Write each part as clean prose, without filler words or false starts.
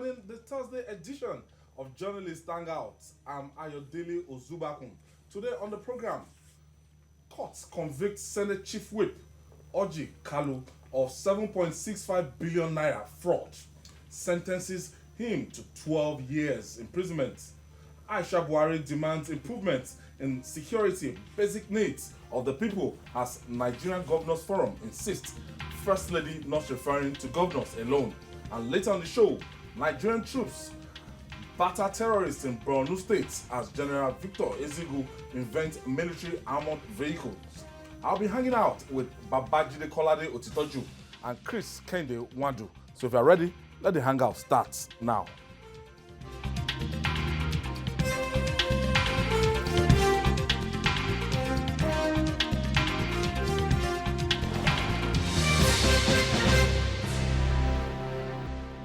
joining the Thursday edition of Journalist Hangouts. I'm Ayodele Ozubakun. Today on the program, courts convict Senate Chief Whip ORJI KALU of 7.65 billion naira fraud, sentences him to 12 years imprisonment. Aisha Buhari demands improvements in security, basic needs of the people as Nigerian Governors Forum insists First Lady not referring to governors alone. And later on the show, Nigerian troops batter terrorists in BORNO State as General Victor EZUGWU invents military armored vehicles. I'll be hanging out with Babajide Kolade Otitoju and Chris Kende Wandu. So if you're ready, let the hangout start now.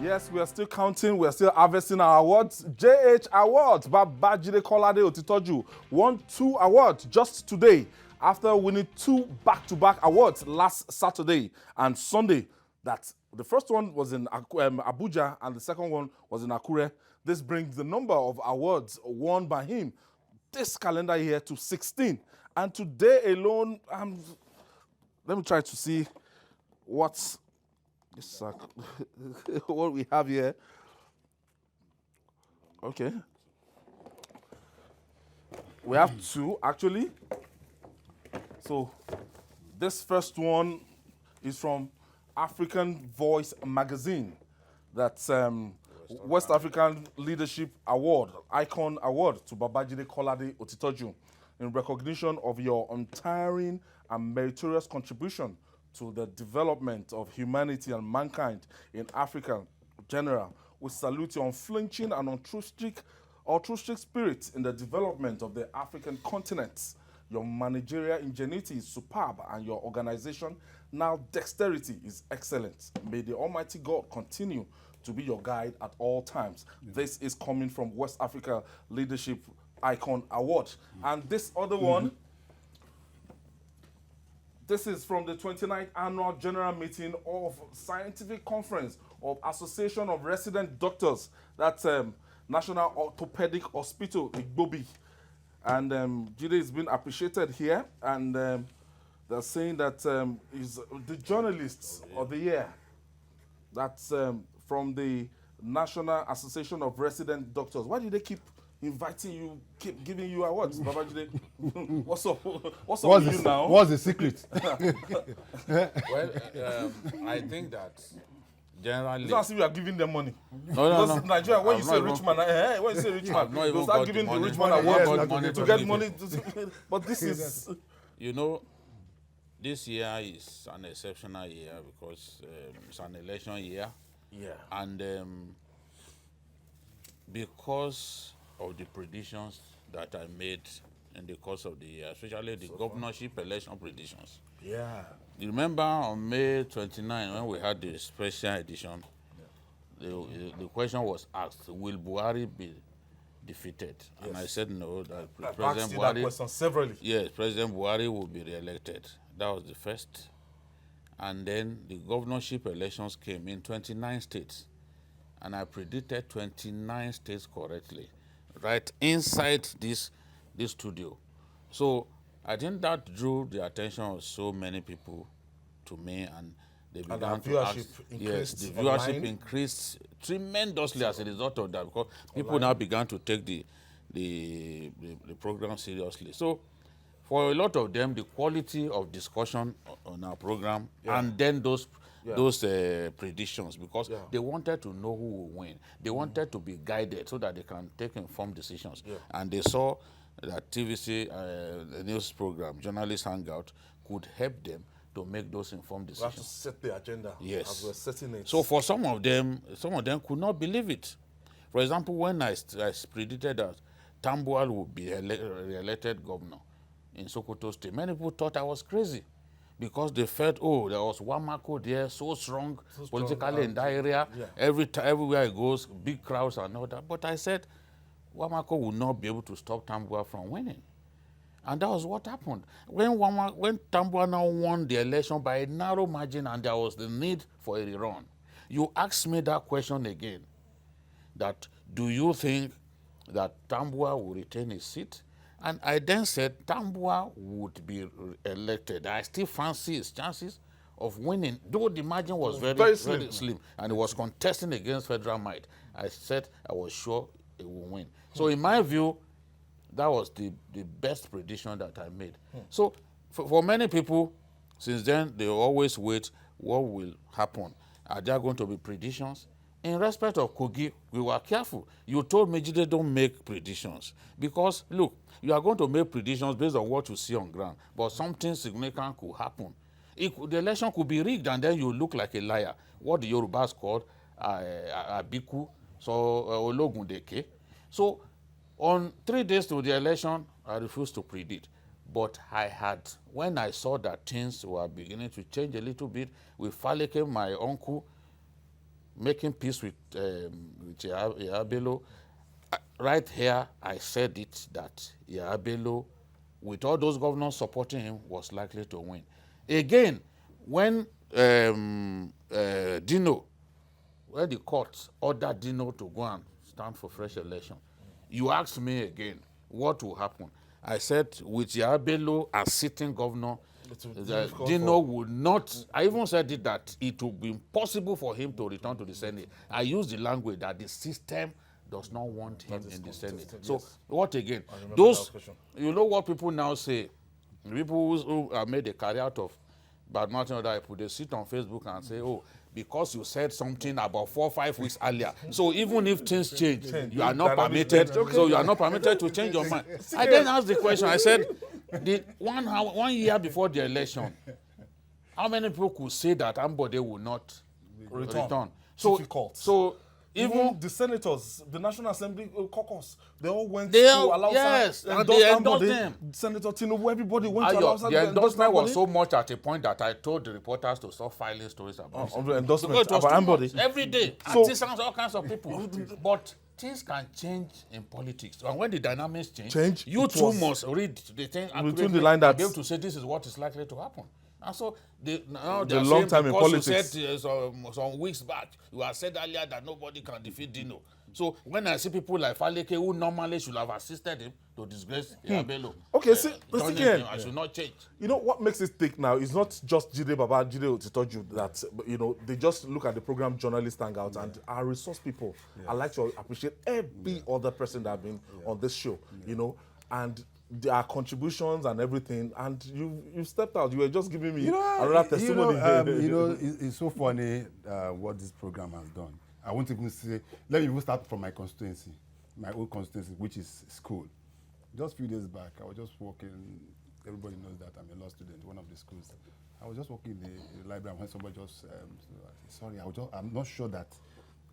Yes, we are still counting, we are still harvesting our awards. JH Awards, Babajide Kolade Otitoju won 2 awards just today after winning 2 back-to-back awards last Saturday and Sunday. The first one was in Abuja and the second one was in Akure. This brings the number of awards won by him this calendar year to 16. And today alone, let me try to see what we have here. Okay. We have 2 actually. So this first one is from African Voice magazine. That's West African Leadership Award, Icon Award to Babajide Kolade Otitoju in recognition of your untiring and meritorious contribution to the development of humanity and mankind in Africa in general. We salute your unflinching and altruistic spirit in the development of the African continent. Your managerial ingenuity is superb and your organization now dexterity is excellent. May the Almighty God continue to be your guide at all times. This is coming from West Africa Leadership Icon Award. And this other one, this is from the 29th Annual General Meeting of Scientific Conference of Association of Resident Doctors. That's National Orthopedic Hospital, Igbobi. And Jide is being appreciated here. And they're saying that is the journalists of the year. That's from the National Association of Resident Doctors. Why did they keep inviting you, keep giving you awards, Babajide? What's up with you now? What's the secret? Well, I think that generally... It's not as if you are giving them money. No. Nigeria, when you say rich man, you start giving the rich man awards to get money. But this is... You know, this year is an exceptional year because it's an election year. Yeah. And because of the predictions that I made in the course of the year, especially the governorship election predictions. Yeah. You remember on May 29 when we had the special edition, the question was asked, will Buhari be defeated? Yes. And I said no, that President Buhari... that question severally. Yes, President Buhari will be re-elected. That was the first. And then the governorship elections came in 29 states. And I predicted 29 states correctly, right inside this studio. So I think that drew the attention of so many people to me, and they began to ask. Yes, the viewership increased tremendously as a result of that, because people now began to take the program seriously. So for a lot of them, the quality of discussion on our program and then those predictions, because they wanted to know who will win. They wanted to be guided so that they can take informed decisions. Yeah. And they saw that TVC, the news program, Journalist Hangout, could help them to make those informed decisions. We have to set the agenda as we're setting it. So for some of them could not believe it. For example, when I predicted that Tambuwal would be re-elected governor in Sokoto State, many people thought I was crazy, because they felt, oh, there was Wamako there, so strong politically in that area. Yeah. Everywhere he goes, big crowds and all that. But I said, Wamako will not be able to stop Tambuwal from winning. And that was what happened. When Tambuwal now won the election by a narrow margin and there was the need for a rerun, you asked me that question again. that, do you think that Tambuwal will retain his seat? And I then said Tambuwal would be elected. I still fancy his chances of winning, though the margin was very slim, and he was contesting against Federal Might. I said I was sure he would win. So in my view, that was the best prediction that I made. So for many people, since then, they always wait, what will happen? Are there going to be predictions? In respect of Kogi, we were careful. You told me they don't make predictions. Because, look, you are going to make predictions based on what you see on ground, but something significant could happen. The election could be rigged, and then you look like a liar. What the Yorubas called Abiku, so Ologundeke. So, on 3 days to the election, I refused to predict. But when I saw that things were beginning to change a little bit, with Faleke, my uncle, making peace with Yabelo, right here, I said it, that Yabelo, with all those governors supporting him, was likely to win. Again, when when the court ordered Dino to go and stand for fresh election, you asked me again, what will happen? I said, with Yabelo as sitting governor, Dino would not, I even said it, that it would be impossible for him to return to the Senate. I used the language that the system does not want him in the Senate. So, what again? Those, you know what people now say? People who have made a career out of bad mouthing other people, they sit on Facebook and say, oh, because you said something about 4 or 5 weeks earlier. So even if things change, you are not permitted. So you are not permitted to change your mind. I then asked the question. I said, one year before the election, how many people could say that Ambode will not return? So even the senators, the National Assembly caucus, they all went to allow and they endorsed them. Senator Tinubu, everybody went to allow the endorsement was so much at a point that I told the reporters to stop filing stories about it. The endorsement about Ambode. Every day, artisans, all kinds of people. But things can change in politics. And when the dynamics change, you too must read the thing between the line that be able to say this is what is likely to happen. And so the long time in politics. You said some weeks back, you had said earlier that nobody can defeat Dino. So when I see people like Faleke who normally should have assisted him to disgrace Yabelo, okay, see, I should not change. You know what makes it thick now is not just Jide Baba, Jide Otitoju that they just look at the program journalists hang out and our resource people. I like to appreciate every other person that have been on this show, and their contributions and everything, and you stepped out. You were just giving me another testimony. It's so funny what this program has done. I won't even say. Let me even start from my constituency, my old constituency, which is school. Just a few days back, I was just walking. Everybody knows that I'm a law student, one of the schools. I was just walking in the library when somebody just sorry, I'm not sure that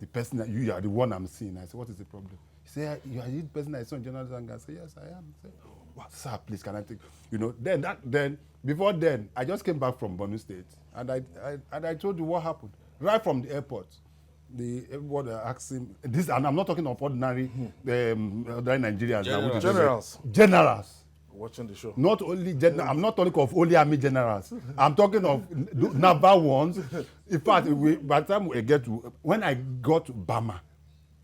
the person that you are the one I'm seeing. I said, what is the problem? He said, you are the person I saw in journalism. I said, yes, I am. He said, what, sir, please, can I take, then before then, I just came back from Borno State, and I told you what happened. Right from the airport, everybody asked him, this, and I'm not talking of ordinary Nigerians. Generals. Watching the show. Not only I'm not talking of only army generals. I'm talking of naval ones. In fact, by the time when I got to Bama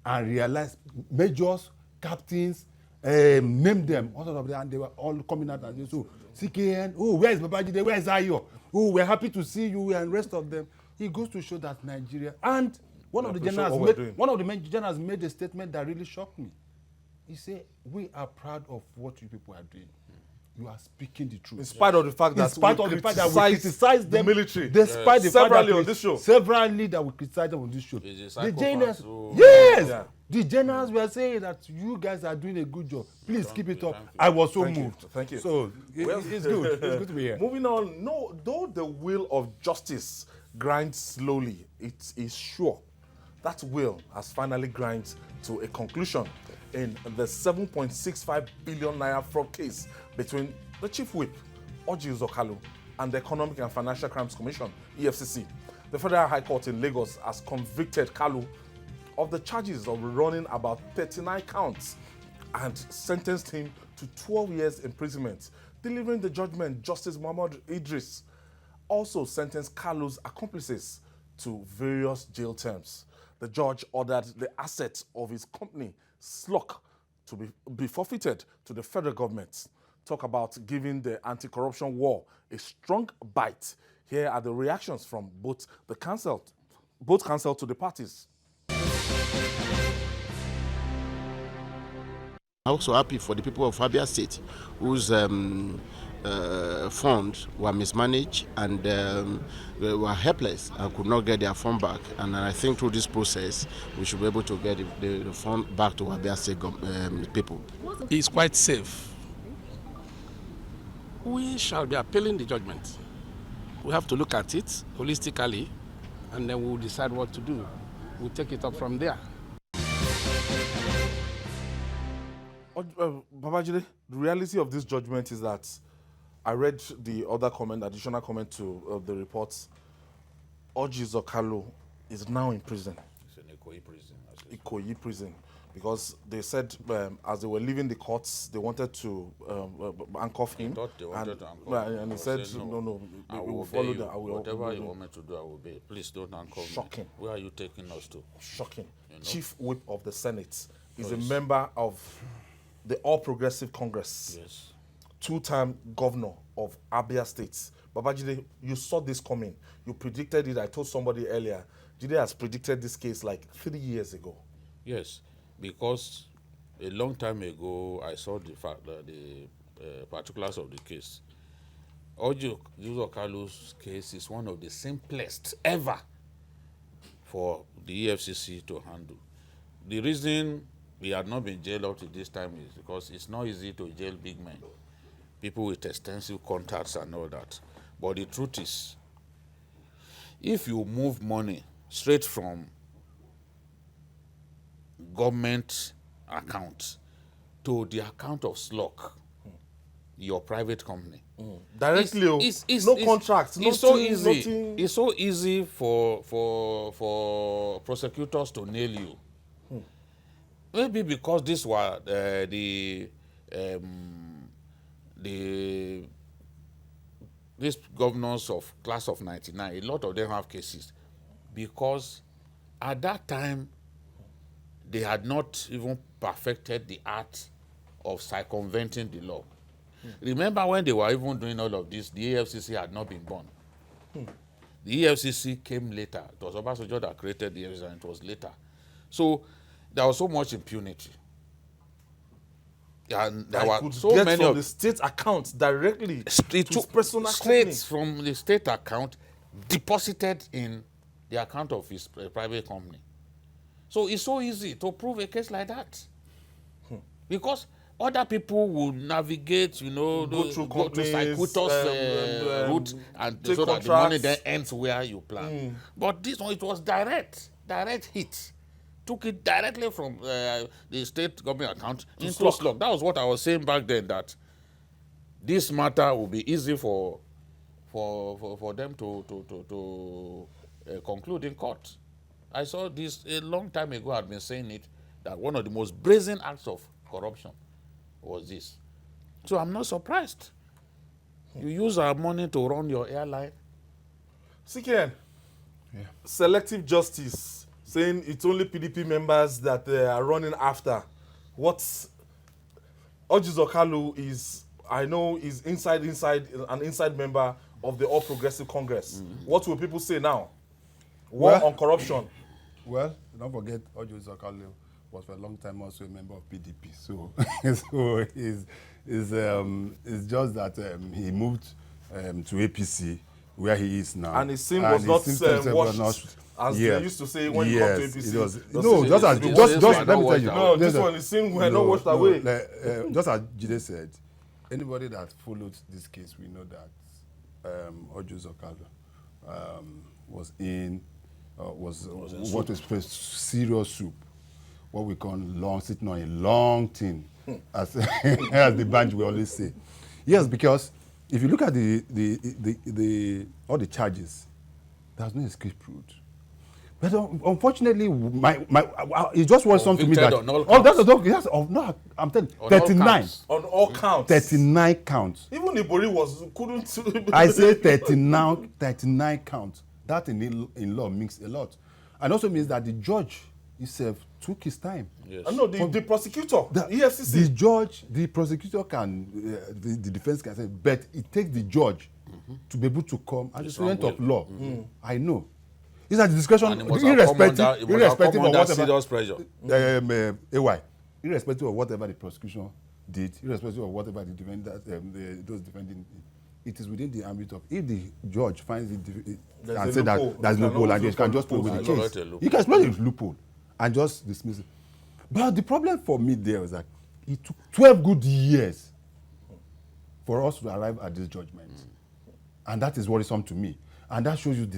and realized majors, captains, named them, all of them, and they were all coming out and so CKN, oh, where is Babajide, where is Ayo? Oh, we're happy to see you, and the rest of them. It goes to show that Nigeria, and one of the generals made a statement that really shocked me. He said, we are proud of what you people are doing. You are speaking the truth. In spite of the fact that we criticize the military, despite the fact that on this show, severally that we criticize them on this show. The generals, the generals were saying that you guys are doing a good job. Please keep it up. I was so moved. Thank you. So it's good. It's good to be here. Moving on. No, though the wheel of justice grinds slowly, it is sure that wheel has finally grinded to a conclusion in the 7.65 billion naira fraud case between the Chief Whip, ORJI, KALU, and the Economic and Financial Crimes Commission, EFCC. The Federal High Court in Lagos has convicted KALU of the charges of running about 39 counts and sentenced him to 12 years imprisonment. Delivering the judgment, Justice Muhammad Idris also sentenced KALU's accomplices to various jail terms. the judge ordered the assets of his company, SLOC, to be forfeited to the federal government. Talk about giving the anti-corruption war a strong bite. Here are the reactions from both counsel to the parties. I'm also happy for the people of Abia State whose funds were mismanaged and they were helpless and could not get their fund back. And I think through this process, we should be able to get the fund back to Abia State people. It's quite safe. We shall be appealing the judgment. We have to look at it holistically, and then we'll decide what to do. We'll take it up from there. Babajide, the reality of this judgment is that I read the other additional comment to the reports. ORJI KALU is now in prison. It's in Ikoyi prison. Ikoyi prison. Because they said as they were leaving the courts, they wanted to handcuff him. They wanted to handcuff him. And he said, no, we will follow that. Whatever you want me to do, I will obey. Please don't handcuff me. Shocking. Where are you taking us to? Shocking. You know? Chief Whip of the Senate is a member of the All Progressive Congress. Yes. Two-time governor of Abia State. Babajide, you saw this coming. You predicted it. I told somebody earlier. Jide has predicted this case like 3 years ago. Yes, because a long time ago, I saw the particulars of the case. ORJI KALU's case is one of the simplest ever for the EFCC to handle. The reason he had not been jailed up to this time is because it's not easy to jail big men, people with extensive contacts and all that. But the truth is, if you move money straight from government account to the account of SLOC, your private company, directly, no contracts. It's so easy. It's so easy for prosecutors to nail you. Maybe because these were these governors of class of 99, a lot of them have cases. Because at that time, they had not even perfected the art of circumventing the law. Remember when they were even doing all of this, the AFCC had not been born. The EFCC came later. It was Obasanjo that created the EFCC, and it was later. So there was so much impunity. And there were so many from the state account directly to his personal straight from the state account deposited in the account of his private company. So it's so easy to prove a case like that. Because other people will navigate, go to circuitous route, and so that the money then ends where you plan. But this one, it was direct hit. Took it directly from the state government account into SLOC. That was what I was saying back then, that this matter will be easy for them to conclude in court. I saw this a long time ago. I'd been saying it, that one of the most brazen acts of corruption was this. So I'm not surprised. You use our money to run your airline. CKN, selective justice, saying it's only PDP members that they are running after. What's ORJI KALU is, I know, is an inside member of the All Progressive Congress. What will people say now? War on corruption. Well, don't forget, ORJI KALU was for a long time also a member of PDP. So, it's just that he moved to APC, where he is now. And his sin was not washed, as they used to say when you come to APC. Let me tell you. No, this one, his sin were not washed away. Just as Jide said, anybody that followed this case, we know that ORJI KALU was in what is serious soup, what we call sitting on a long thing, as as the bunch we always say. Yes, because if you look at all the charges, there's no escape route. But unfortunately, it just was something to me that I'm telling you, 39 on all counts. 39 counts. Even Ibori couldn't. I say 39 counts. That in law means a lot. And also means that the judge himself took his time. Yes. No, the prosecutor, the EFCC. The judge, the prosecutor can, the defense can say, but it takes the judge to be able to come as a student of law. I know. It's at the discretion, irrespective of whatever. Serious pressure. AY, irrespective of whatever the prosecution did, irrespective of whatever the defendant, those defending, it is within the ambit of, if the judge finds it and say that there's no loophole, and you can just play with the case. You can exploit the loophole and just dismiss it. But the problem for me there was that it took 12 good years for us to arrive at this judgment. And that is worrisome to me. And that shows you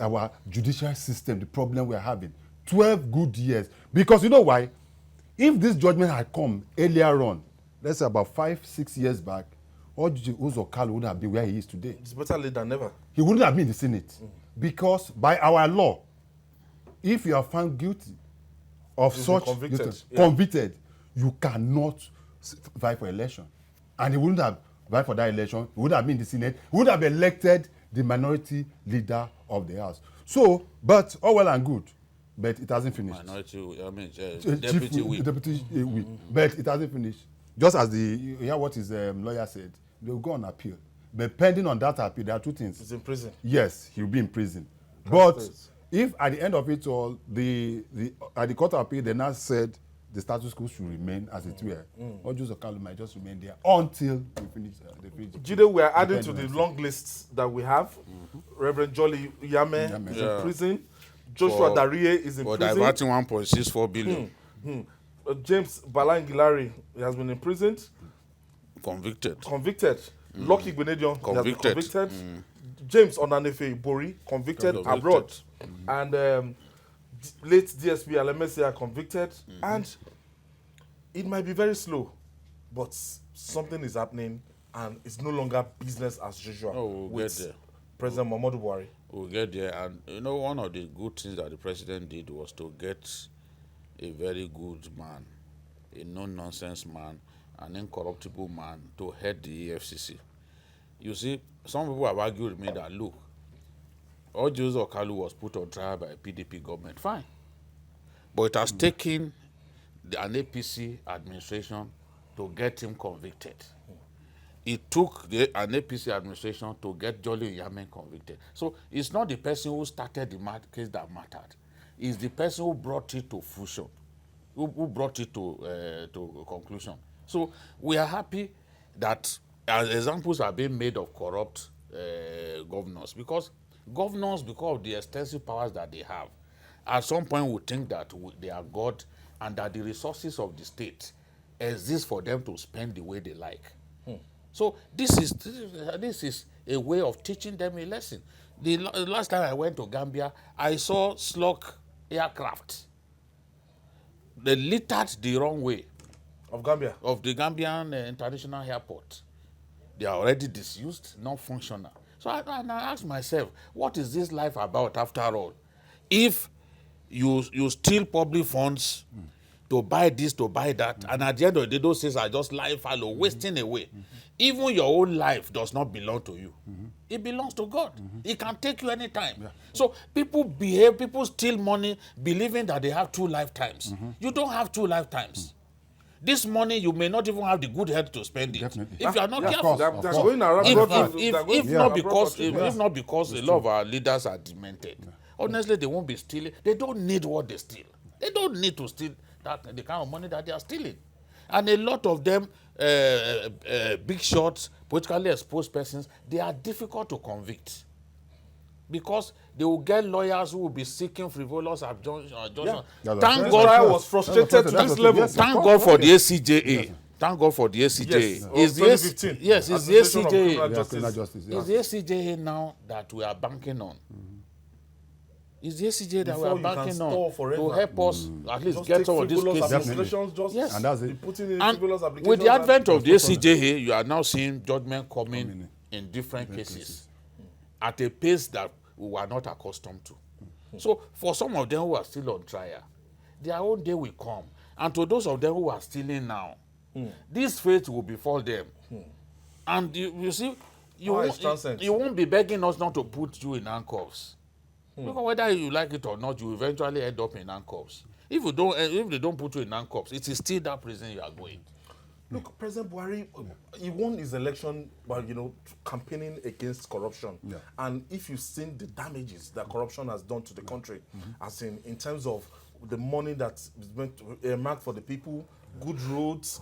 our judicial system, the problem we are having. 12 good years. Because you know why? If this judgment had come earlier on, let's say about 5-6 years back, ORJI KALU would have been where he is today. It's better late than never. He wouldn't have been in the Senate. Because by our law, if you are found guilty of such convicted, you cannot vie for election. And he wouldn't have vie for that election. He would have been in the Senate. He would have elected the minority leader of the House. So, but all well and good, but it hasn't finished. Minority, I mean, deputy whip. Deputy whip. But it hasn't finished. Just as you hear what his lawyer said, they'll go on appeal. But pending on that appeal, there are two things. He's in prison. Yes, he'll be in prison. But if at the end of it all, at the court of appeal, they now said the status quo should remain as it were. ORJI KALU might just remain there until we finish. Jide, we are adding to the long lists that we have. Reverend Jolly Yame is in prison. Joshua Darie is in prison. For diverting 1.64 billion. James Balangilari has been imprisoned. Convicted. Lucky Gbenedion has been convicted. James Onanefe Bori convicted abroad. And late DSP Alemesi are convicted. And it might be very slow, but something is happening, and it's no longer business as usual with President Muhammadu Buhari. We'll get there. And you know, one of the good things that the president did was to get a very good man, a no-nonsense man, an incorruptible man to head the EFCC. You see, some people have argued with me that, look, ORJI KALU was put on trial by a PDP government. Fine. But it has taken an APC administration to get him convicted. It took an APC administration to get Jolly Yame convicted. So it's not the person who started the case that mattered. It's the person who brought it to fruition, who brought it to conclusion. So we are happy that examples are being made of corrupt governors, because governors, because of the extensive powers that they have, at some point will think that they are God and that the resources of the state exist for them to spend the way they like. So this is a way of teaching them a lesson. The last time I went to Gambia, I saw slug aircraft. They littered the wrong way. Of Gambia? Of the Gambian International Airport. They are already disused, not functional. So I asked myself, what is this life about after all? If you steal public funds to buy this, to buy that, and at the end of the day, those things are just life fallow, wasting away. Even your own life does not belong to you. It belongs to God. It can take you anytime. So people steal money believing that they have 2 lifetimes. You don't have 2 lifetimes. This money, you may not even have the good head to spend it. Definitely. If you are not careful. If not because a lot of our leaders are demented, honestly, they won't be stealing. They don't need what they steal. They don't need to steal the kind of money that they are stealing. And a lot of them, big shots, politically exposed persons, they are difficult to convict. Because they will get lawyers who will be seeking frivolous adjunctions. Thank God was frustrated to this level. Thank God for the ACJA. Thank God for the ACJA. Yes, 2015. Yes, it's the ACJA. It's the ACJA now that we are banking on. It's the ACJA that we are banking on to help us at least get some of these cases. Yes. And that's it. And with the advent of the ACJA, you are now seeing judgment coming in different cases at a pace that we were not accustomed to. So for some of them who are still on trial, their own day will come. And to those of them who are stealing now, this fate will befall them. And you see, you won't be begging us not to put you in handcuffs. Because whether you like it or not, you eventually end up in handcuffs. If they don't put you in handcuffs, it is still that prison you are going. Look, President Buhari, he won his election by, campaigning against corruption. Yeah. And if you've seen the damages that corruption has done to the country, as in terms of the money that is meant to earmarked for the people, good roads,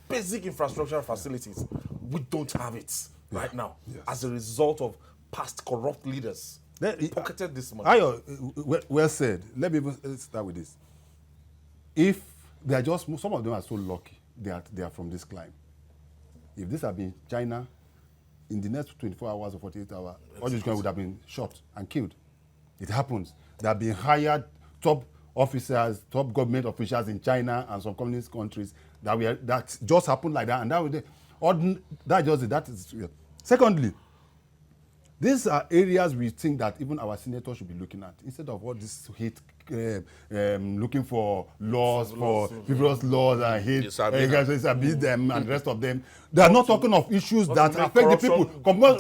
basic infrastructure facilities, we don't have it right now as a result of past corrupt leaders pocketed this money. Ayo, well said. Let me even start with this. If they are just, some of them are so lucky they are from this climb. If this had been China, in the next 24 hours or 48 hours, all these guys would have been shot and killed. It happens. They have been hired top officers, top government officials in China and some communist countries that just happened like that, and that is. Secondly, these are areas we think that even our senators should be looking at instead of all this hate, looking for laws, for frivolous laws and hate, them and the rest of them. They are not talking of issues that affect the people.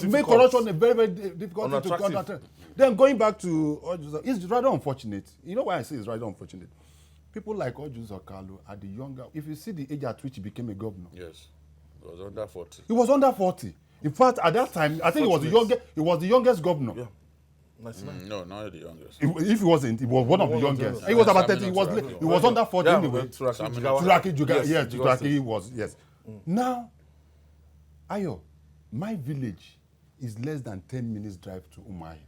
Make corruption a very, very difficult thing to conduct. Then going back to ORJI, it's rather unfortunate. You know why I say it's rather unfortunate? People like ORJI or KALU are the younger. If you see the age at which he became a governor. Yes, it was under 40. He was under 40. In fact, at that time, I think he was the youngest governor. Yeah. No, not the youngest. If he wasn't, he was one of the youngest. He was about 30. He was under 40 anyway. Turaki was, yes. Now, Ayo, my village is less than 10 minutes drive to Umuahia,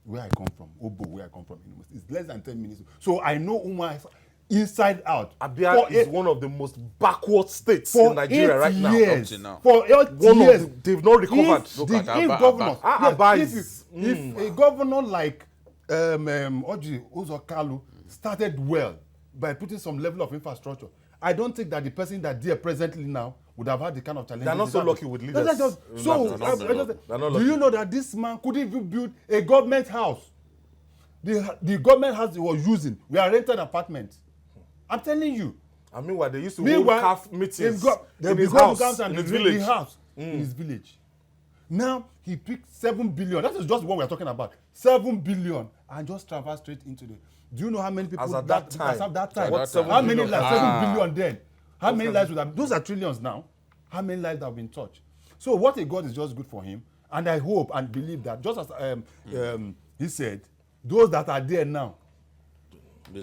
where I come from. Obo, where I come from. It's less than 10 minutes. So I know Umuahia inside out. Abia is one of the most backward states in Nigeria right now. For 8 years. They've not recovered. If a governor like ORJI KALU started well by putting some level of infrastructure, I don't think that the person that there presently now would have had the kind of challenges. They're not so lucky with leaders. Do you know that this man couldn't even build a government house? The government house he was using, we are rented apartments. I'm telling you. And meanwhile, they used to hold calf meetings in his house, in his village. In his village. Now, he picked 7 billion. That is just what we're talking about. 7 billion. And just travel straight into the... Do you know how many people... At that time. How many lives? 7 billion then. How many lives would have... Those are trillions now. How many lives have been touched? So what he got is just good for him. And I hope and believe that, just as he said, those that are there now, the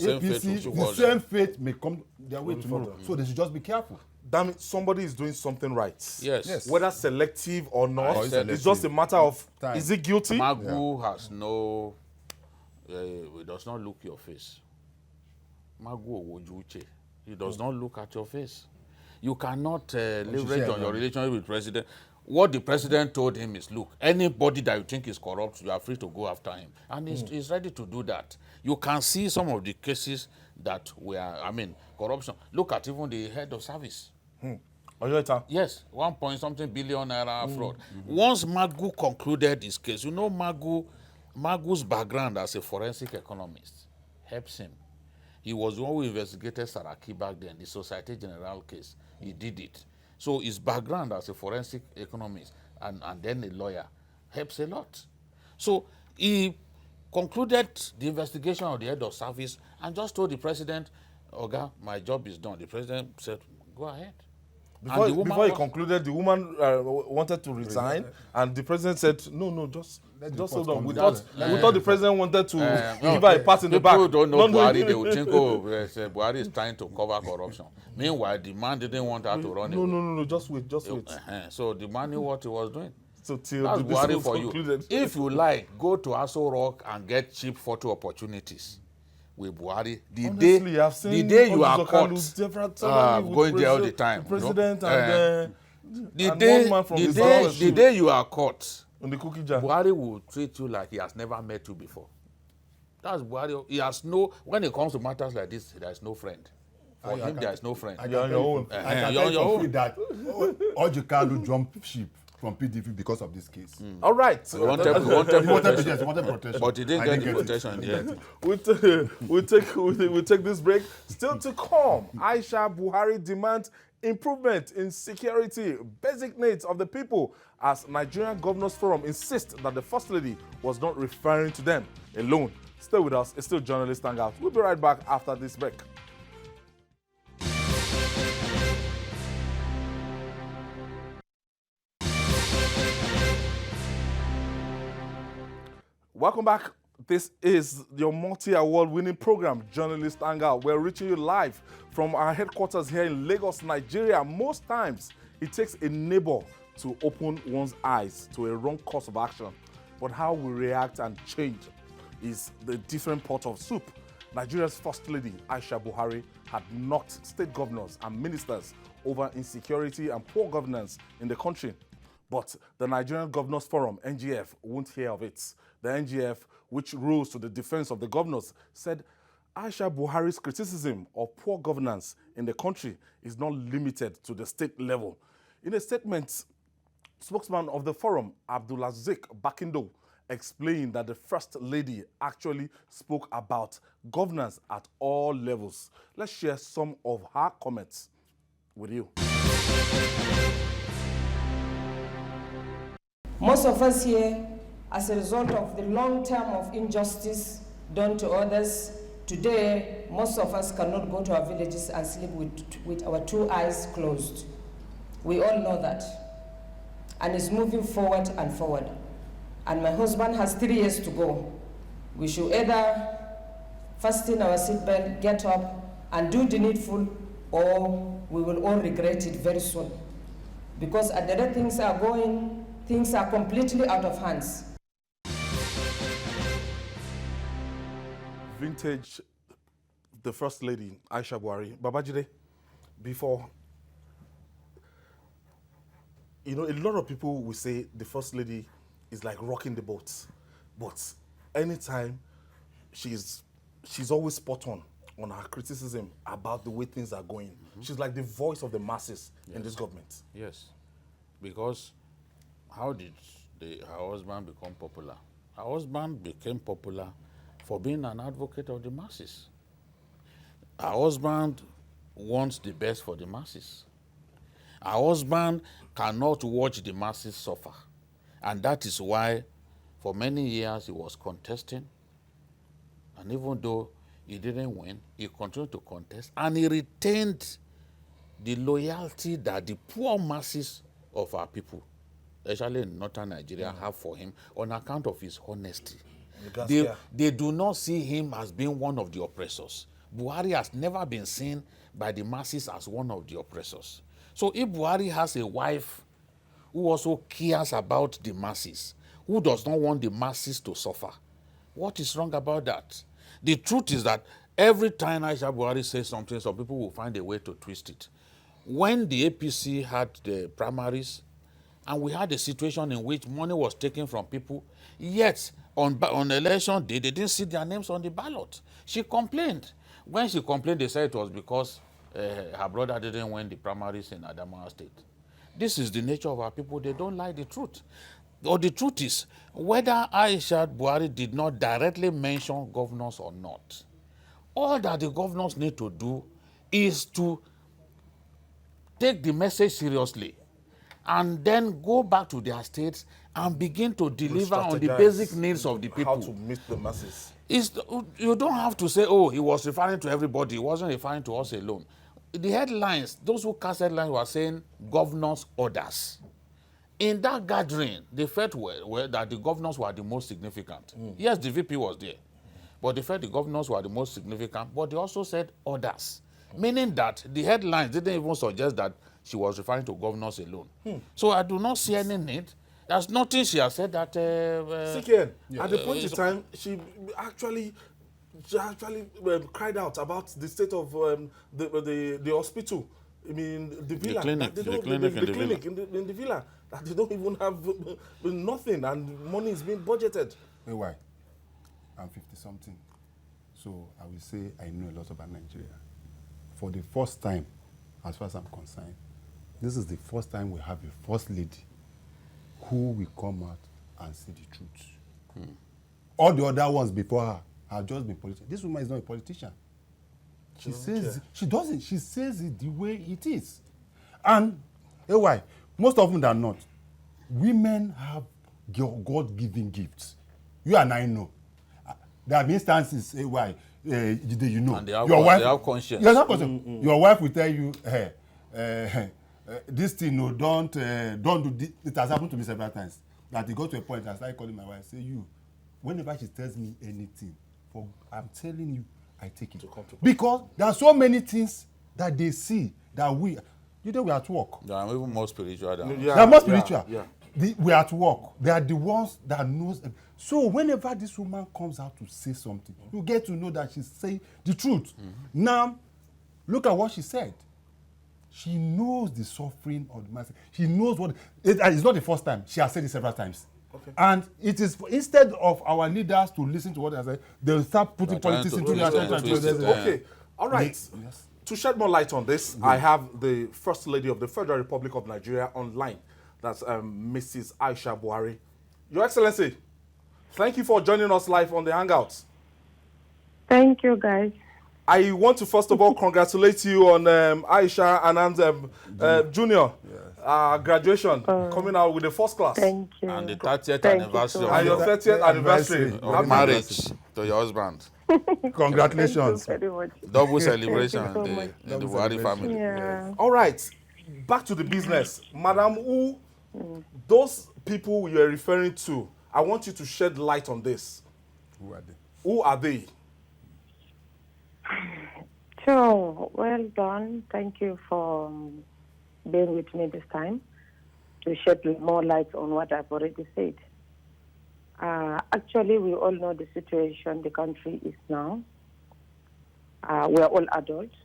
same fate may come their way tomorrow. So they should just be careful. Damn it, somebody is doing something right. Yes. Whether selective or not, it's just a matter of time. Is he guilty? Magu has no... he does not look your face. Magu Owojuche. He does not look at your face. You cannot leverage on your relationship with the president. What the president told him is, look, anybody that you think is corrupt, you are free to go after him. And he's ready to do that. You can see some of the cases that were, corruption. Look at even the head of service. Yes, 1.something billion naira fraud. Once Magu concluded his case, you know Magu's background as a forensic economist helps him. He was the one who investigated Saraki back then, the Societe Generale case. He did it. So his background as a forensic economist and then a lawyer helps a lot. So he concluded the investigation of the head of service and just told the president, Oga, my job is done. The president said, go ahead. Before he concluded, the woman wanted to resign, and the president said, no, just hold on. We thought the president wanted to give her a pat in the back. People don't know Buhari. They would think, Buhari is trying to cover corruption. Meanwhile, the man didn't want her to run away. No, just wait. So the man knew what he was doing. So till that's the Buhari for concluded. You. If you like, go to Aso Rock and get cheap photo opportunities with Buhari. The day you are caught, going there all the time. The president the day you are caught, on the cookie jar, Buhari will treat you like he has never met you before. That's Buhari. He has when it comes to matters like this, there is no friend. For him, there is no friend. You're on your own. I can tell you that ORJI KALU jumped ship from PDP because of this case. All right. He wanted He wanted protection, he wanted protection. but he didn't I get the it. protection yet. We'll take this break. Still to come, Aisha Buhari demands improvement in security, basic needs of the people, as Nigerian Governors Forum insists that the First Lady was not referring to them alone. Stay with us. It's still Journalist Hangout. We'll be right back after this break. Welcome back. This is your multi-award winning program, Journalist Hangout. We're reaching you live from our headquarters here in Lagos, Nigeria. Most times, it takes a neighbor to open one's eyes to a wrong course of action. But how we react and change is the different pot of soup. Nigeria's First Lady, Aisha Buhari, had knocked state governors and ministers over insecurity and poor governance in the country. But the Nigerian Governors Forum, NGF, won't hear of it. The NGF, which rose to the defense of the governors, said Aisha Buhari's criticism of poor governance in the country is not limited to the state level. In a statement, spokesman of the forum, Abdulaziz Bakindo, explained that the First Lady actually spoke about governance at all levels. Let's share some of her comments with you. Most of us here, as a result of the long term of injustice done to others, today, most of us cannot go to our villages and sleep with our two eyes closed. We all know that. And it's moving forward and forward. And my husband has 3 years to go. We should either fasten our seatbelt, get up, and do the needful, or we will all regret it very soon. Because at the rate things are going, things are completely out of hands. Vintage, the First Lady, Aisha Buhari. Babajide, before, you know, a lot of people will say the First Lady is like rocking the boat. But anytime she's always spot on her criticism about the way things are going. She's like the voice of the masses in this government. Yes, because how did her husband become popular? Her husband became popular for being an advocate of the masses. Her husband wants the best for the masses. Her husband cannot watch the masses suffer. And that is why for many years he was contesting. And even though he didn't win, he continued to contest. And he retained the loyalty that the poor masses of our people, especially in northern Nigeria, have for him on account of his honesty. They do not see him as being one of the oppressors. Buhari has never been seen by the masses as one of the oppressors. So if Buhari has a wife who also cares about the masses, who does not want the masses to suffer, what is wrong about that? The truth is that every time Aisha Buhari says something, some people will find a way to twist it. When the APC had the primaries, and we had a situation in which money was taken from people, yet on election day, they didn't see their names on the ballot. She complained. When she complained, they said it was because her brother didn't win the primaries in Adamawa State. This is the nature of our people. They don't like the truth. Or the truth is, whether Aisha Buhari did not directly mention governors or not, all that the governors need to do is to take the message seriously and then go back to their states and begin to deliver on the basic needs of the people. How to meet the masses. You don't have to say, oh, he was referring to everybody. He wasn't referring to us alone. The headlines, those who cast headlines were saying governors' orders. In that gathering, they felt that the governors were the most significant. Yes, the VP was there, but they felt the governors were the most significant, but they also said orders, meaning that the headlines didn't even suggest that she was referring to governors alone. So I do not see any need. There's nothing she has said that... CKN, at the point in time, she actually cried out about the state of the hospital. I mean, the villa. The clinic in the villa. That they don't even have nothing, and money is being budgeted. Why? I'm 50-something. So I will say I know a lot about Nigeria. For the first time, as far as I'm concerned, this is the first time we have a First Lady who will come out and say the truth. All the other ones before her have just been politicians. This woman is not a politician. She says she doesn't. She says it the way it is. And why? Most often than not, women have God-given gifts. You and I know. There are instances why you know. And they have, your wife, they have conscience. Yes, your wife will tell you, this thing, no, don't do this. It has happened to me several times. That it got to a point I started calling my wife, say, you, whenever she tells me anything, I'm telling you, I take it. Because there are so many things that they see that we are at work. They are even more spiritual than us. They are more spiritual. Yeah. We are at work. They are the ones that knows. So whenever this woman comes out to say something, you get to know that she's saying the truth. Now, look at what she said. She knows the suffering of the masses. She knows what. It's not the first time. She has said it several times. Okay. And it is instead of our leaders to listen to what they say, they'll start putting politics into it. Okay, all right. Yes. To shed more light on this, I have the First Lady of the Federal Republic of Nigeria online. That's Mrs. Aisha Buhari. Your Excellency, thank you for joining us live on the Hangouts. Thank you, guys. I want to first of all congratulate you on Aisha Anand Junior graduation, coming out with the first class. Thank you. And the 30th anniversary. And your 30th anniversary of marriage to your husband. Congratulations. Thank you very much. Double celebration so in the Buhari family. Yeah. All right, back to the business. Madam, those people you are referring to, I want you to shed light on this. Who are they? Who are they? So, well done. Thank you for being with me this time to shed more light on what I've already said. Actually, we all know the situation the country is now. We are all adults.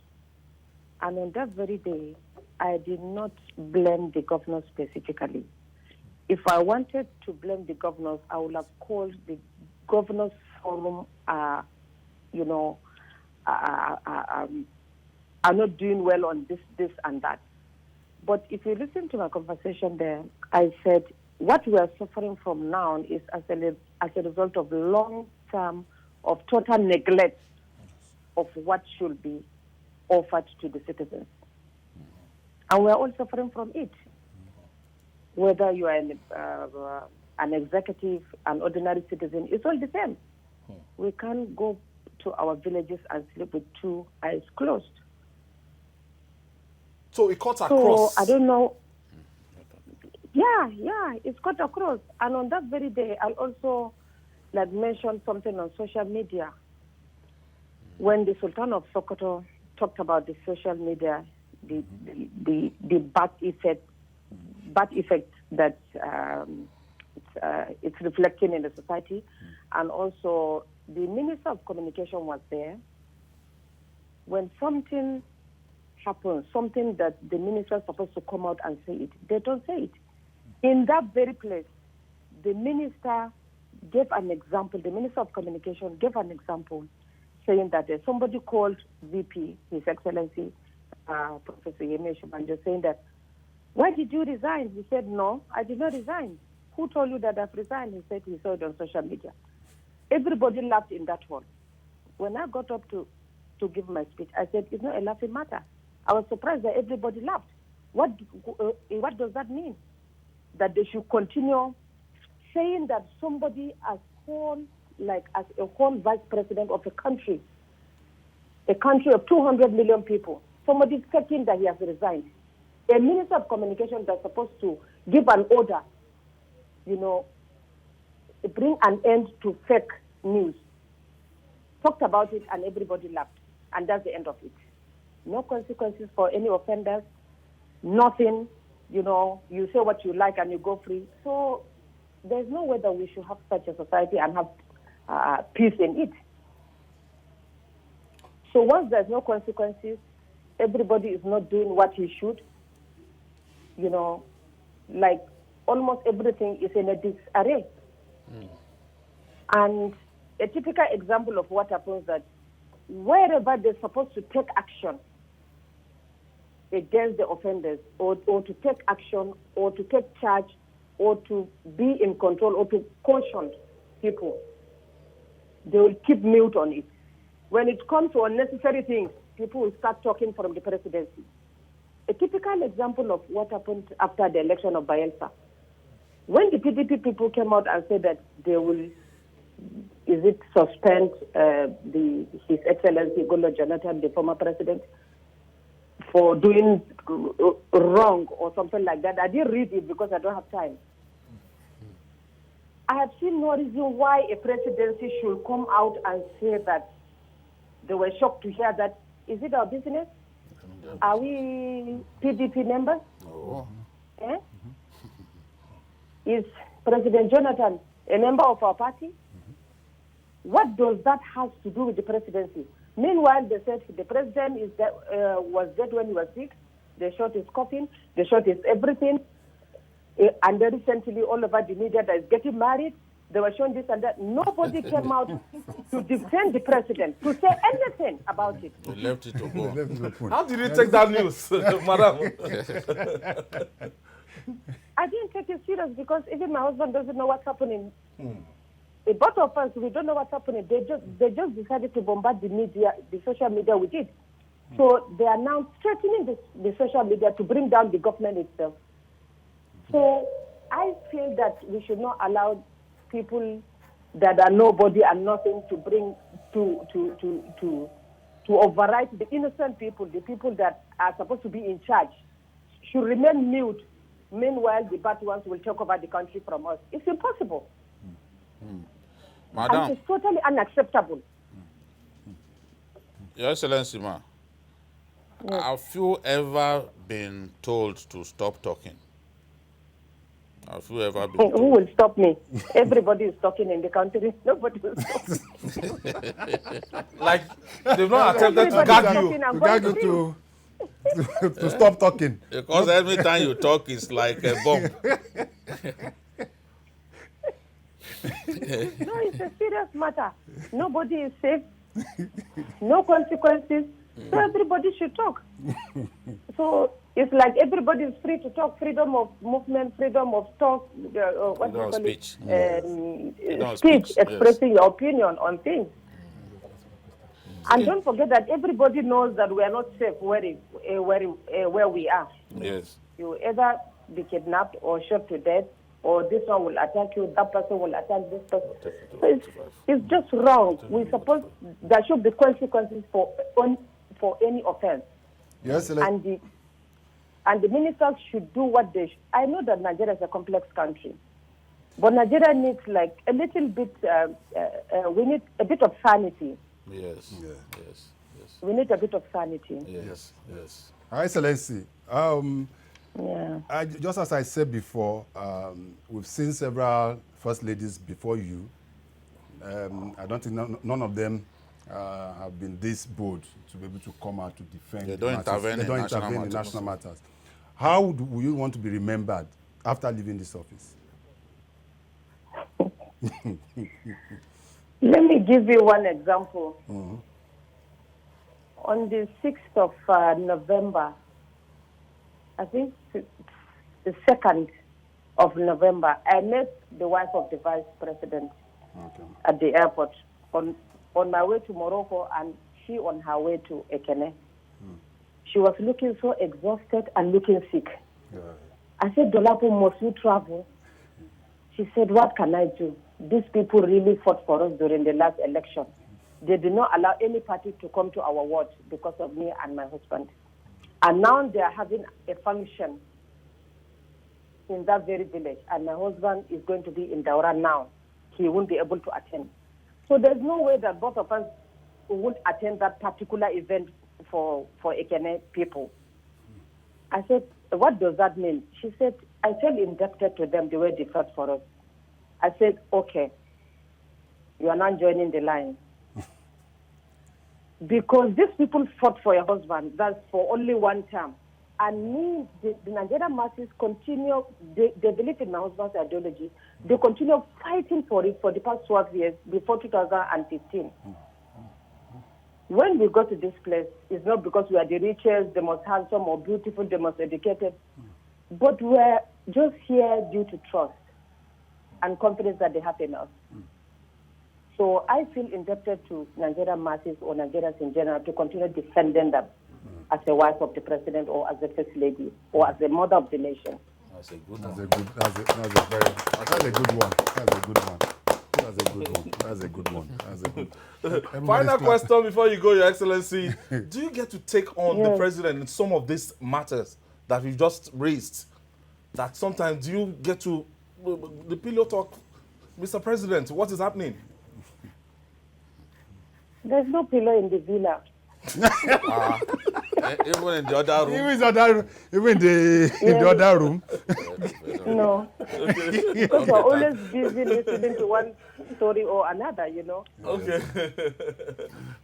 And on that very day, I did not blame the governor specifically. If I wanted to blame the governors, I would have called the governors forum, are not doing well on this and that. But if you listen to my conversation there, I said what we are suffering from now is as a result of long term of total neglect of what should be offered to the citizens. And we are all suffering from it. Whether you are an executive, an ordinary citizen, it's all the same. We can't go to our villages and sleep with two eyes closed. So it cuts across. So I don't know. Yeah, it's cut across. And on that very day, I'll also mention something on social media. When the Sultan of Sokoto talked about the social media, the bad effect that it's reflecting in the society, and also the Minister of Communication was there. When something happens, something that the minister is supposed to come out and say it, they don't say it. In that very place, the minister gave an example, the Minister of Communication gave an example, saying that somebody called VP, His Excellency, Professor Yemi Shumanjo, saying that, why did you resign? He said, no, I did not resign. Who told you that I've resigned? He said he saw it on social media. Everybody laughed in that hall. When I got up to give my speech, I said, it's not a laughing matter. I was surprised that everybody laughed. What does that mean? That they should continue saying that somebody as a whole vice president of a country of 200 million people, somebody saying that he has resigned. A Minister of Communication that's supposed to give an order, bring an end to fake news, talked about it and everybody laughed. And that's the end of it. No consequences for any offenders, nothing, you say what you like and you go free. So there's no way that we should have such a society and have peace in it. So once there's no consequences, everybody is not doing what he should, almost everything is in a disarray. And a typical example of what happens that wherever they're supposed to take action against the offenders or to take action or to take charge or to be in control or to caution people, they will keep mute on it. When it comes to unnecessary things, people will start talking from the presidency. A typical example of what happened after the election of Bielsa. When the PDP people came out and said that they will, suspend His Excellency Goodluck Jonathan, the former president, for doing wrong or something like that. I didn't read it because I don't have time. I have seen no reason why a presidency should come out and say that they were shocked to hear that. Is it our business? Are we PDP members? Oh. Eh? Is President Jonathan a member of our party? What does that have to do with the presidency? Meanwhile, they said the president was dead when he was sick. They shot his coffin. They shot his everything. And then recently, all over the media that is getting married, they were showing this and that. Nobody came out to defend the president, to say anything about it. They left it to go. How did you take that news, madam? I didn't take it serious because even my husband doesn't know what's happening. Both of us, we don't know what's happening. They just decided to bombard the media, the social media with it. So they are now threatening the social media to bring down the government itself. So I feel that we should not allow people that are nobody and nothing to bring to override the innocent people, the people that are supposed to be in charge, should remain mute. Meanwhile, the bad ones will take over the country from us. It's impossible. Madam, and it's totally unacceptable. Your Excellency, ma, Yes. have you ever been told to stop talking? Have you ever been Who told? will stop me? Everybody is talking in the country. Nobody will stop me. Like, they've not attempted to Everybody's gag you. talking, I'm To going gag you to to stop talking. Because every time you talk, it's like a bomb. No, it's a serious matter. Nobody is safe. No consequences. So everybody should talk. So it's like everybody is free to talk. Freedom of movement, freedom of talk, what do you Freedom of call speech. it? of Speech, speech, yes. expressing your opinion on things. And don't forget that everybody knows that we are not safe where we are. Yes. You either be kidnapped or shot to death, or this one will attack you, that person will attack this person. So it's just wrong. We suppose there should be consequences for any offense. Yes, And the ministers should do what they should. I know that Nigeria is a complex country, but Nigeria needs like a little bit, we need a bit of sanity. Yes. Yeah. Yes. Yes. We need a bit of sanity. Yes. Yes. Her Excellency, Yeah. just as I said before, we've seen several first ladies before you. I don't think none of them have been this bold to be able to come out to defend. They don't intervene in national matters. How will you want to be remembered after leaving this office? Let me give you one example. On the 6th of November, I think the 2nd of November, I met the wife of the vice president at the airport on my way to Morocco, and she on her way to Ekene. She was looking so exhausted and looking sick. Yeah. I said, Dolapo, must you travel? She said, what can I do? These people really fought for us during the last election. They did not allow any party to come to our ward because of me and my husband. And now they are having a function in that very village. And my husband is going to be in Daura now. He won't be able to attend. So there's no way that both of us would attend that particular event for Ekene people. I said, what does that mean? She said, I feel indebted to them the way they fought for us. I said, okay, you are not joining the line. Because these people fought for your husband, that's for only one term. And me, the Nigerian masses continue, they believe in my husband's ideology. They continue fighting for it for the past 12 years, before 2015. When we go to this place, it's not because we are the richest, the most handsome or beautiful, the most educated. But we're just here due to trust and confidence that they have in us. So I feel indebted to Nigerian masses or Nigerians in general to continue defending them as a wife of the president or as a first lady or as a mother of the nation. That's a good That's one. a good one. That's a good one. That's a good one. That's a good one. That's a good one. Final question before you go, Your Excellency. Do you get to take on the president in some of these matters that we've just raised? That sometimes do you get to the pillow talk, Mr. President, what is happening? There's no pillow in the villa. Even in the other room. Even in the other room. No. Because we're always busy listening to one story or another, you know. Okay.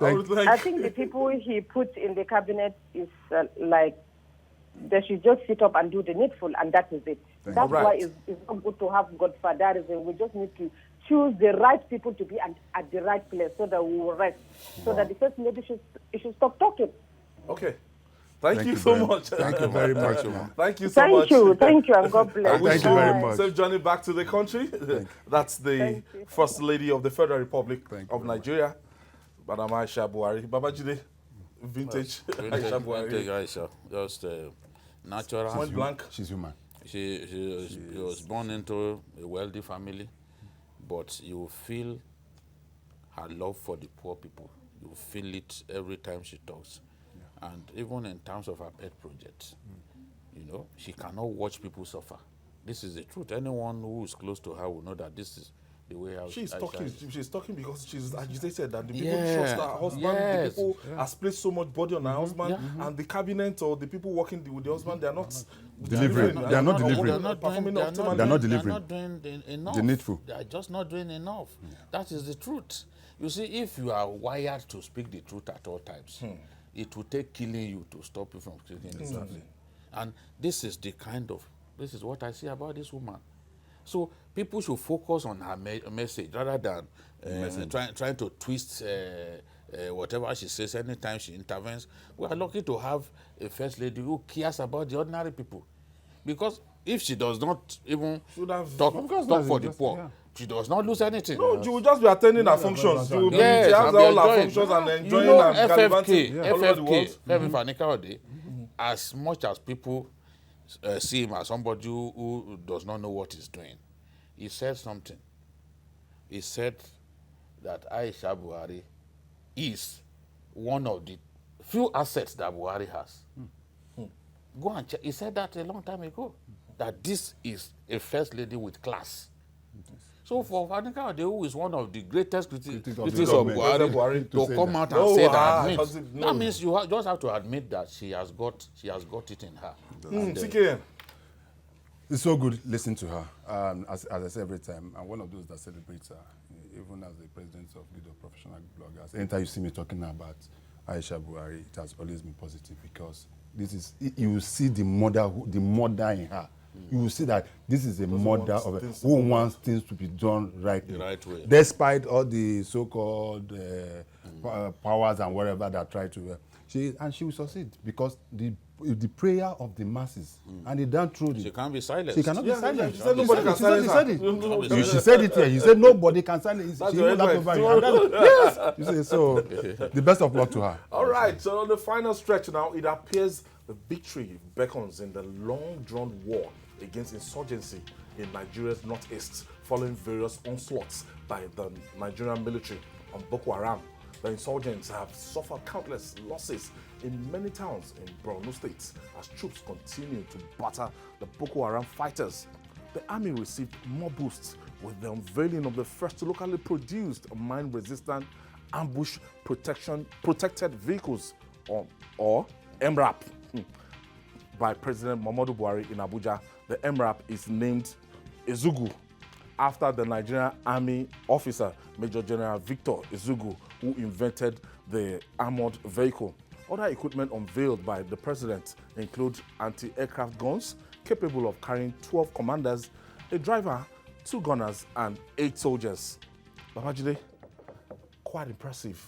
I think the people he put in the cabinet is like, they should just sit up and do the needful, and that is it. That's why it's not good to have godfatherism. We just need to choose the right people to be at the right place so that we will rest. So that the first lady should stop talking. Okay. Thank you so much. Thank you very much. Thank you so much. Thank you, and God bless. Thank you very much. Safe journey back to the country. That's the First Lady of the Federal Republic of Nigeria, Madam Aisha Buhari. Babajide, vintage Aisha Buhari. Vintage Aisha. Just natural. Point blank. She's human. She was born into a wealthy family, but you feel her love for the poor people. You feel it every time she talks. Yeah. And even in terms of her pet projects, you know, she cannot watch people suffer. This is the truth. Anyone who is close to her will know that this is the way how she's talking. She's talking because she's agitated that the people Yeah. trust her husband. The people has placed so much body on her husband, Yeah. and the cabinet or the people working with the husband, they are not delivering. They are not delivering. They're not delivering. doing enough. The needful. They are just not doing enough. Yeah. That is the truth. You see, if you are wired to speak the truth at all times, it will take killing you to stop you from speaking the truth. And this is this is what I see about this woman. So people should focus on her message rather than trying to twist whatever she says anytime she intervenes. We are lucky to have a first lady who cares about the ordinary people. Because if she does not even talk for the poor, she does not lose anything. No, she will just be attending her functions. She will be, she has all her functions and enjoying and gallivanting all over the world. Femi Fani-Kayode, as much as people see him as somebody who does not know what he's doing, he said something. He said that Aisha Buhari is one of the few assets that Buhari has. Go and check. He said that a long time ago, that this is a first lady with class. So for Fani-Kayode, who is one of the greatest critics of Buhari, to come out and say that means you just have to admit that she has got it in her. CKM. It's so good listening to her. As I say every time, I'm one of those that celebrates her, even as the president of Guild of Professional Bloggers. Anytime you see me talking about Aisha Buhari, it has always been positive because you will see the mother in her. You will see that this is a mother who wants things to be done right the right way. Despite all the so-called powers and whatever that try to, she will succeed because the prayer of the masses and the damn truth. She can't be silent. She cannot be silent. She said nobody can silence her. She said it here. She said nobody can silence. She will that over you. Yes. You say so. The best of luck to her. All right. So on the final stretch now, it appears the victory beckons in the long-drawn war against insurgency in Nigeria's northeast, following various onslaughts by the Nigerian military on Boko Haram. The insurgents have suffered countless losses in many towns in Borno State as troops continue to batter the Boko Haram fighters. The army received more boosts with the unveiling of the first locally produced mine-resistant ambush protected vehicles, or MRAP, by President Muhammadu Buhari in Abuja. The MRAP is named EZUGWU after the Nigerian Army officer, Major General Victor EZUGWU, who invented the armored vehicle. Other equipment unveiled by the president include anti-aircraft guns capable of carrying 12 commanders, a driver, 2 gunners, and 8 soldiers. Babajide, quite impressive.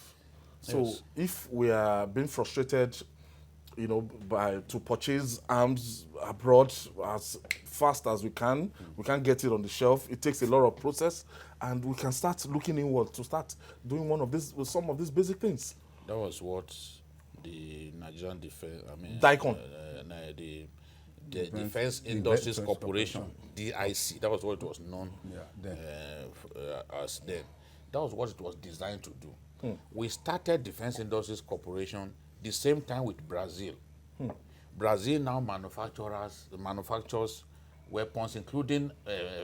So if we are being frustrated you know, to purchase arms abroad as fast as we can. We can't get it on the shelf. It takes a lot of process, and we can start looking inward to start doing some of these basic things. That was what the Nigerian Defense, DICON. The Defense Industries Corporation, DIC, that was what it was known as then. That was what it was designed to do. We started Defense Industries Corporation the same time with Brazil. Brazil now manufactures weapons, including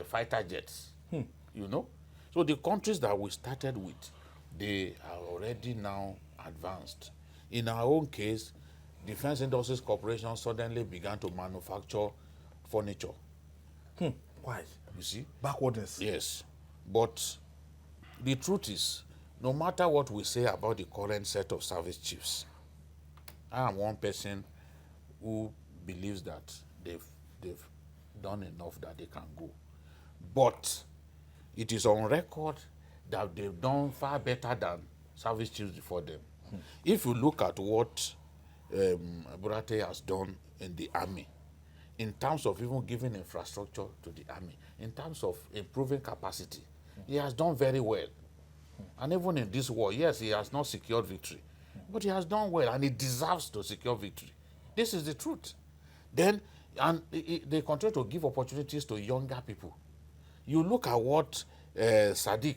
fighter jets. You know? So the countries that we started with, they are already now advanced. In our own case, Defense Industries Corporation suddenly began to manufacture furniture. Why? You see? Backwardness. Yes. But the truth is, no matter what we say about the current set of service chiefs, I am one person who believes that they've done enough that they can go. But it is on record that they've done far better than service chiefs before them. If you look at what Burate has done in the army, in terms of even giving infrastructure to the army, in terms of improving capacity, he has done very well. And even in this war, yes, he has not secured victory, but he has done well, and he deserves to secure victory. This is the truth. Then, and they continue to give opportunities to younger people. You look at what Sadiq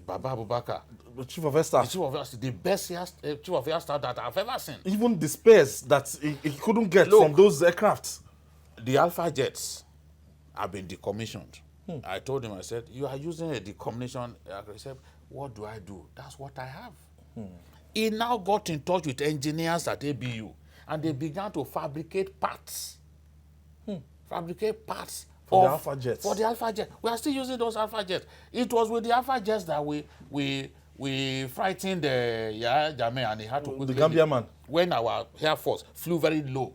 Baba Abubakar, The Chief of Air Staff. the best Chief of Air Staff that I've ever seen. Even the space that he couldn't get Look, from those aircrafts. The Alpha jets have been decommissioned. I told him, I said, you are using a decommissioned aircraft. He said, what do I do? That's what I have. He now got in touch with engineers at ABU, and they began to fabricate parts. Fabricate parts For the Alpha jets. For the Alpha jet. We are still using those Alpha jets. It was with the Alpha jets that we frightened Yahya Jammeh, and he had to quickly The Gambia man. When our Air Force flew very low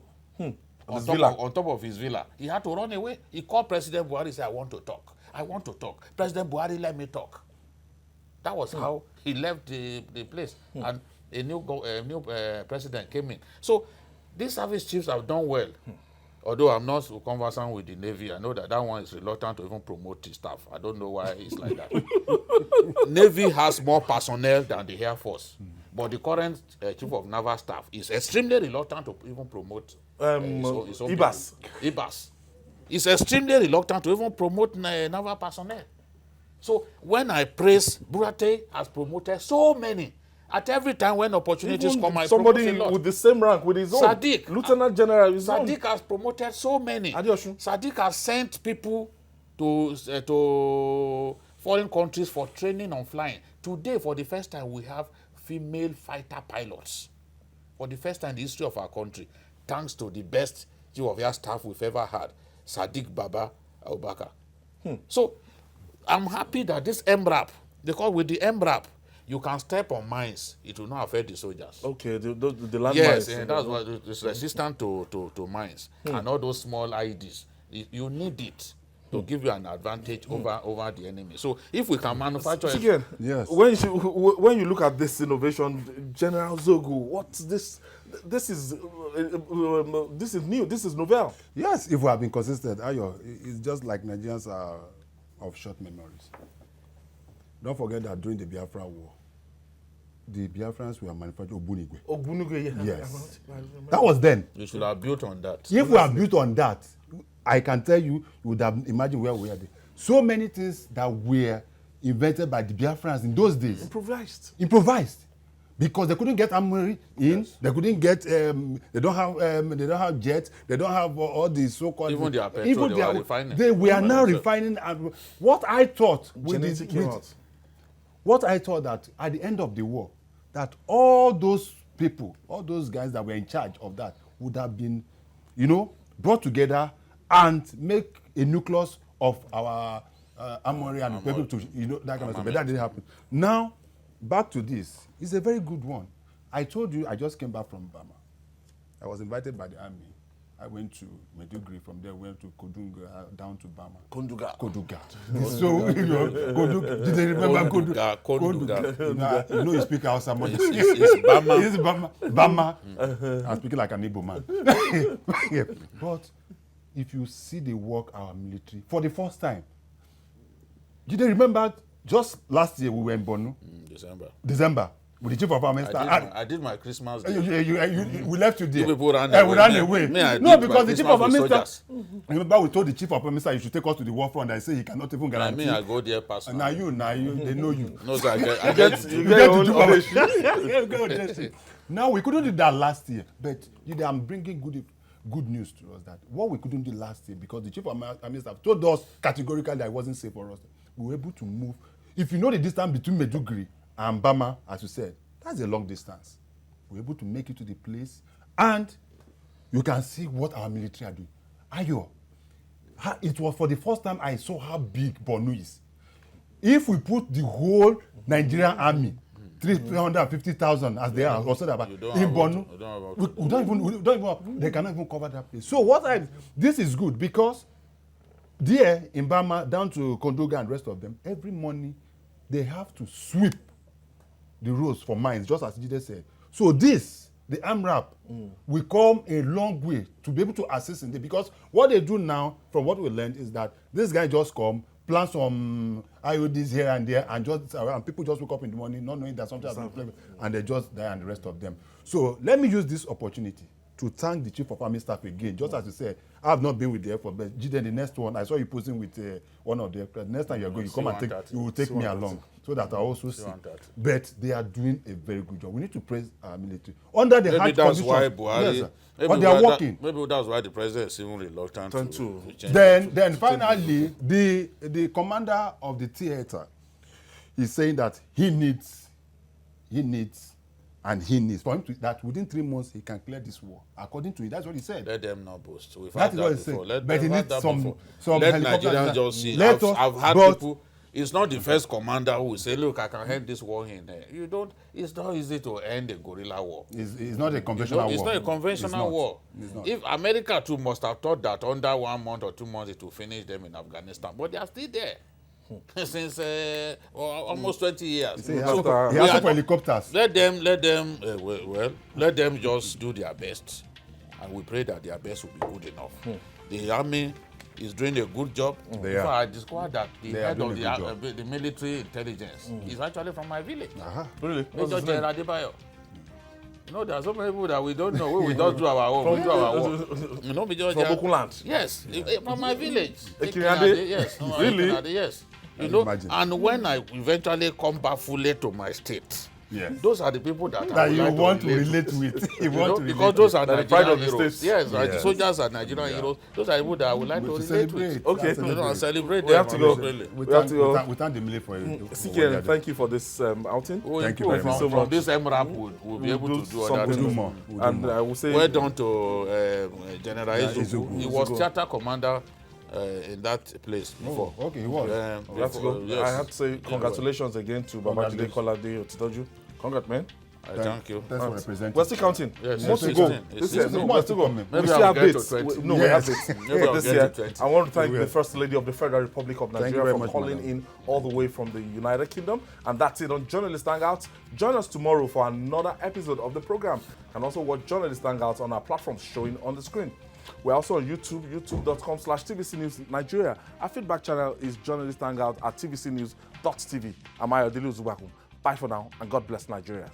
on top of his villa, he had to run away. He called President Buhari and said, I want to talk. I want to talk. President Buhari, let me talk. That was how he left the place. And a new president came in. So these service chiefs have done well. Although I'm not conversant with the Navy, I know that one is reluctant to even promote his staff. I don't know why it's like that. Navy has more personnel than the Air Force. But the current Chief of Naval Staff is extremely reluctant to even promote his own IBAS. people. IBAS. He's extremely reluctant to even promote naval personnel. So when I praise, Burate has promoted so many. At every time when opportunities Even come, I somebody promote a lot. with the same rank with his own. Sadiq. Lieutenant General. His own. Sadiq has promoted so many. Adeosun. Sadiq has sent people to foreign countries for training on flying. Today, for the first time, we have female fighter pilots. For the first time in the history of our country, thanks to the best Chief of Air Staff we've ever had, Sadiq Baba Abubakar. So I'm happy that this MRAP, because with the MRAP, you can step on mines. It will not affect the soldiers. Okay, the land Yes, mines. and that's why it's resistant to mines. And all those small IEDs. You need it to give you an advantage over the enemy. So if we can manufacture Again, Yes. When you look at this innovation, General EZUGWU, what's this? This is new. This is novel. Yes, if we have been consistent, Ayo, it's just like Nigerians are of short memories. Don't forget that during the Biafra War, the Biafrans were manufacturing Ogbunigwe. Ogbunigwe, Yes. That was then. you should have built on that. If we have built on that, I can tell you, you would have imagined where we are. So many things that were invented by the Biafrans in those days. Improvised. Because they couldn't get armory in, they couldn't get, they don't have jets, they don't have all these so-called... Even their petrol, they were refining. They were now refining. And what I thought what I thought that at the end of the war, that all those people, all those guys that were in charge of that would have been, brought together and make a nucleus of our armory and people to, that kind of stuff. But that didn't happen. Now, back to this. It's a very good one. I told you I just came back from Burma. I was invited by the army I went to Maiduguri. From there, went to Kodunga, down to Bama. Konduga. Koduga. So, did they remember Koduga? Konduga. You know, you speak Hausa more. It's Bama. It's Bama. Bama. I'm speaking like an Igbo man. Yeah. But if you see the work our military, for the first time, did they remember just last year we were in BORNO? December. With the chief of army staff. I did my Christmas day. We left you there. People ran away. We ran away. No, because the chief of army staff. Remember, we told the chief of army staff you should take us to the war front. I say he cannot even guarantee. I go there personally. Now you, they know you. No, sir, you get to do Now we couldn't do that last year, but I'm bringing good news to us that what we couldn't do last year because the chief of army staff told us categorically that it wasn't safe for us. We were able to move. If you know the distance between Maiduguri and Bama, as you said, that's a long distance. We're able to make it to the place, and you can see what our military are doing. Ayo, it was for the first time I saw how big BORNO is. If we put the whole Nigerian army, 350,000 as they are, also that in BORNO, we don't even, they cannot even cover that place. So this is good because there in Bama, down to Kondoga and the rest of them, every morning they have to sweep the roads for mines, just as Jide said. So the AMRAP, will come a long way to be able to assist in this. Because what they do now, from what we learned, is that this guy just come, plant some IODs here and there, and people just wake up in the morning not knowing that something has been played, and they just die and the rest of them. So let me use this opportunity to thank the chief of army staff again. Just as you said, I have not been with the airport, but Jide, the next one, I saw you posing with one of the aircraft. Next time you're going, you come and you will take me along so that I also see. But they are doing a very good job. We need to praise our military. Under the hard conditions, why Buhari, but they are working. Maybe that's why the president is even reluctant to change. Then finally, the commander of the theater is saying that he needs for him to, that within 3 months he can clear this war. According to it, that's what he said. Let them not boast. We've that had is what that he before. said. Let but he them needs some let helicopters. Nigerians just see. I've had people. It's not the first commander who will say, "Look, I can end this war in there." You don't. It's not easy to end a guerrilla war. It's not a conventional war. It's not a conventional war. If America too must have thought that under 1 month or 2 months it will finish them in Afghanistan, but they are still there. Since almost 20 years. He has for helicopters. Let them just do their best, and we pray that their best will be good enough. The army is doing a good job. I discovered that the head of the military intelligence is actually from my village. Really? Major General Adebayo. You know, there are so many people that we don't know. We just do our own. We do our own. You know, Major General. From Bokuland? Yes, from my village. Yes. Really? Yes. You know, imagine. And when I eventually come back fully to my state, those are the people that you like want to relate with. Because those are the pride of the heroes. states. Yes, the soldiers are Nigerian heroes. Those are the people that I would like to relate with. Okay, celebrate we have to go. We have to go. We thank the military for it. CKN, thank you for this outing. Thank you very much. So from this MRAP, we'll be able to do other things. more. And I will say, well done to General EZUGWU. He was theater commander in that place before. Okay, he was. we have to go. Yes. I have to say congratulations again to Babajide Kolade Otitoju. Congrats, man. Thank you. Thanks for representing. We're still counting. Yes, More to go. This year, we're still go. Maybe We still I'll have get to dates. 20. No, we have dates. Maybe I'll This get year, to 20. I want to thank the First Lady of the Federal Republic of Thank you Nigeria very for much, calling madam. in all the way from the United Kingdom. And that's it on Journalist Hangouts. Join us tomorrow for another episode of the program. And also watch Journalist Hangouts on our platforms showing on the screen. We're also on YouTube, youtube.com/TVC News Nigeria. Our feedback channel is Journalist Hangout at tvcnews.tv. I'm Ayodele EZUGWU. Bye for now, and God bless Nigeria.